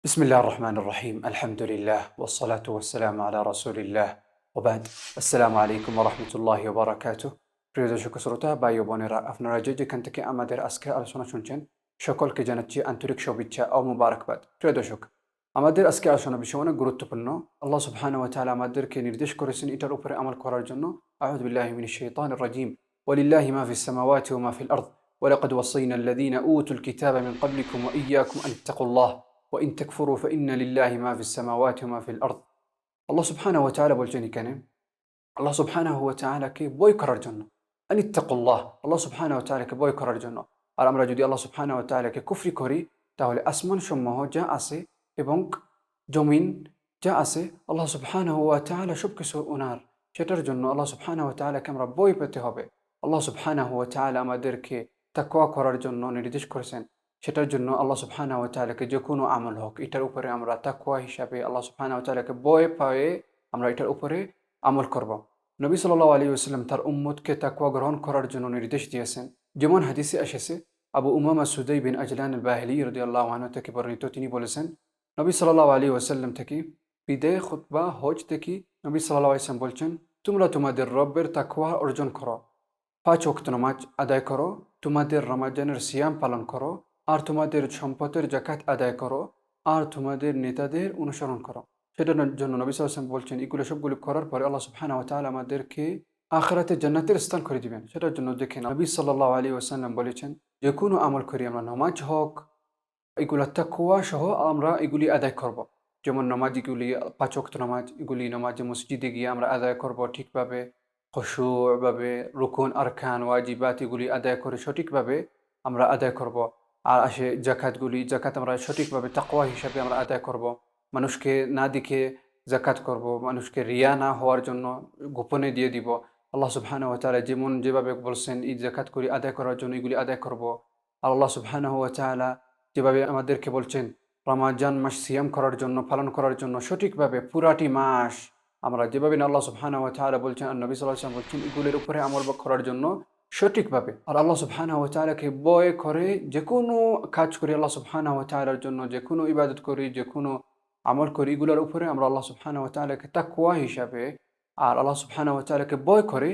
بسم الله الرحمن الرحيم الحمد لله والصلاة والسلام على رسول الله وبعد السلام عليكم ورحمة الله وبركاته প্রিয় দর্শক শ্রোতা ভাই ও বোনেরা আপনারা যে যেখান থেকে আমাদের আজকের আলোচনা শুনছেন সকলকে জানাচ্ছি আন্তরিক শুভেচ্ছা ও মুবারকবাদ। প্রিয় দর্শক, আমাদের আজকে আলোচনা বিষয় অনেক গুরুত্বপূর্ণ। আল্লাহ সুবহানাহু ওয়া তাআলা আমাদেরকে নির্দেশ করেছেন এটার উপরে আমল করার জন্য। আউযু বিল্লাহি মিনাশ শাইতানির রাজীম। ওয়ালিল্লাহি মা ফিস সামাওয়াতি ওয়া মা ফিল আরদ ওয়ালাকাদ ওয়াসাইনা আল্লাযীনা উতুল কিতাবা মিন ক্বাবলিকুম ওয়া ইয়্যাকুম আন ইত্তাকুল্লাহ وإن تكفروا فإن لله ما في السماوات وما في الأرض। আল্লাহ সুবহানাহু ওয়া তাআলা বলছেন এখানে আল্লাহ সুবহানাহু ওয়া তাআলাকে ভয় করার জন্য, আন ইত্তাকুল্লাহ, আল্লাহ সুবহানাহু ওয়া তাআলাকে ভয় করার জন্য। আর আমরা যদি আল্লাহ সুবহানাহু ওয়া তাআলাকে কুফরি করি তাহলে আসমান সমূহ যা আছে এবং জমিন যা আছে আল্লাহ সুবহানাহু ওয়া তাআলা সবকিছু ওনার, সেটার জন্য আল্লাহ সুবহানাহু ওয়া তাআলাকে আমরা ভয় পেতে হবে। আল্লাহ সুবহানাহু ওয়া তাআলা আমাদেরকে তাকওয়া করার জন্য নির্দেশ করেছেন। সেটার জন্য আল্লাহ সুবহানাহু ওয়া তাআলাকে যে কোনো আমল হোক এটার উপরে আমরা তাকওয়া হিসাবে আল্লাহ সুবহানাহু ওয়া তাআলাকে ভয় পেয়ে আমরা এটার উপরে আমল করব। নবী সাল্লাল্লাহু আলাইহি ওয়াসাল্লাম তার উম্মতকে তাকওয়া গ্রহণ করার জন্য নির্দেশ দিয়েছেন। যেমন হাদিসে এসেছে, আবু উমামা সুদাই বিন আজলান আল বাহিলি রাদিয়াল্লাহু আনহু থেকে বর্ণিত, তিনি বলেছেন নবী সাল্লাল্লাহু আলাইহি ওয়াসাল্লাম থেকে বিদায় খুতবা হজ থেকে নবী সাল্লাল্লাহু আলাইহি ওয়াসাল্লাম বলছেন, তোমরা তোমাদের রব্বের তাকওয়া অর্জন করো, 5 ওয়াক্ত নামাজ আদায় করো, তোমাদের রমজানের সিয়াম পালন করো, আর তোমাদের সম্পদের যাকাত আদায় করো, আর তোমাদের নেতাদের অনুসরণ করো। সেটার জন্য নবী সাল্লাল্লাহু আলাইহি ওয়াসাল্লাম বলছেন এগুলো সবগুলো করার পরে আল্লাহ সুবহানাহু ওয়া তাআলা আমাদেরকে আখিরাতে জান্নাতের স্থান করে দিবেন। সেটার জন্য দেখেন নবী সাল্লাল্লাহু আলাইহি ওয়াসাল্লাম বলেছেন যে কোনো আমল করি আমরা, নামাজ হোক, এগুলা তাকওয়া সহ আমরা এগুলি আদায় করব। যেমন নামাজ, এগুলি 5 ওয়াক্ত নামাজ, এগুলি নামাজে মসজিদে গিয়ে আমরা আদায় করব ঠিকভাবে, খুশুভাবে, রুকুন আরকান ওয়াজিবাত এগুলি আদায় করে সঠিকভাবে আমরা আদায় করব। আর আসে জাকাতগুলি, জাকাত আমরা সঠিকভাবে তাকওয়া হিসাবে আমরা আদায় করব। মানুষকে না দেখে জাকাত করব, মানুষকে রিয়া না হওয়ার জন্য গোপনে দিয়ে দিব। আল্লাহ সুবহানাহু ওয়া তাআলা যেভাবে বলছেন এই জাকাত করি আদায় করার জন্য এগুলি আদায় করব। আর আল্লাহ সুবহানাহু ওয়া তাআলা যেভাবে আমাদেরকে বলছেন রমজান মাস সিয়াম করার জন্য, পালন করার জন্য সঠিকভাবে পুরাটি মাস আমরা যেভাবে আল্লাহ সুবহানাহু ওয়া তাআলা বলছেন আর নবী সাল্লাল্লাহু আলাইহি ওয়াসাল্লাম বলছেন এগুলির উপরে আমল করার জন্য সঠিকভাবে। আর আল্লাহ সুবহানাহু ওয়া তাআলাকে ভয় করে যে কোনো কাজ করি, আল্লাহ সুবহানাহু ওয়া তাআলার জন্য যে কোনো ইবাদত করি, যে কোনো আমল করি, এগুলোর উপরে আমরা আল্লাহ সুবহানাহু ওয়া তাআলাকে তাকওয়া হিসাবে আর আল্লাহ সুবহানাহু ওয়া তাআলাকে ভয় করে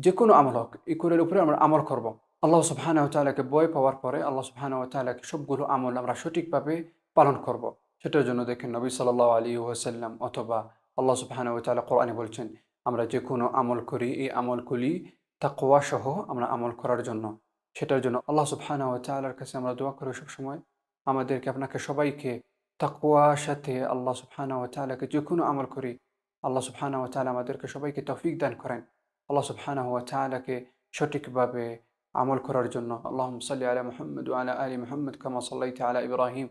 যে কোনো আমল হোক এগুলোর উপরে আমরা আমল করব। আল্লাহ সুবহানাহু ওয়া তাআলাকে ভয় পাওয়ার পরে আল্লাহ সুবহানাহু ওয়া তাআলাকে সবগুলো আমল আমরা সঠিকভাবে পালন করব। সেটার জন্য দেখেন নবী সাল্লাল্লাহু আলাইহি ওয়াসাল্লাম অথবা আল্লাহ সুবহানাহু ওয়া তাআলা কোরআনে বলছেন আমরা যে কোনো আমল করি এই আমলগুলি তাকওয়া সহ আমরা আমল করার জন্য। সেটার জন্য আল্লাহ সুবহানাহু ওয়া তাআলার কাছে আমরা দোয়া করি সবসময় আমাদেরকে, আপনাকে সবাইকে তাকওয়ার সাথে আল্লাহ সুবহানাহু ওয়া তাআলাকে যে কোনো আমল করি আল্লাহ সুবহানাহু ওয়া তাআলা আমাদেরকে সবাইকে তৌফিক দান করেন আল্লাহ সুবহানাহু ওয়া তাআলাকে সঠিকভাবে আমল করার জন্য। আল্লাহুম্মা সাল্লি আলা মুহাম্মদ ওয়া আলা আলি মুহাম্মদ কামা সাল্লাইতা আলা ইব্রাহিম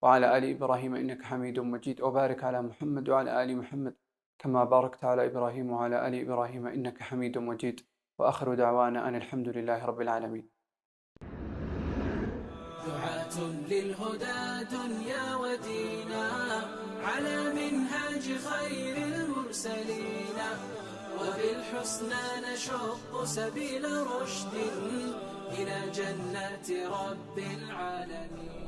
ওয়া আলা আলি ইব্রাহিম ইন্নাকা হামিদুম মাজিদ ওয়া বারিক আলা মুহাম্মদ ওয়া আলা আলি মুহাম্মদ كما باركت على إبراهيم وعلى آل إبراهيم إنك حميد مجيد وآخر دعوانا أن الحمد لله رب العالمين. دعاة للهدى دنيا ودينا على منهاج خير المرسلين وبالحسنى نشق سبيل رشد إلى جنات رب العالمين.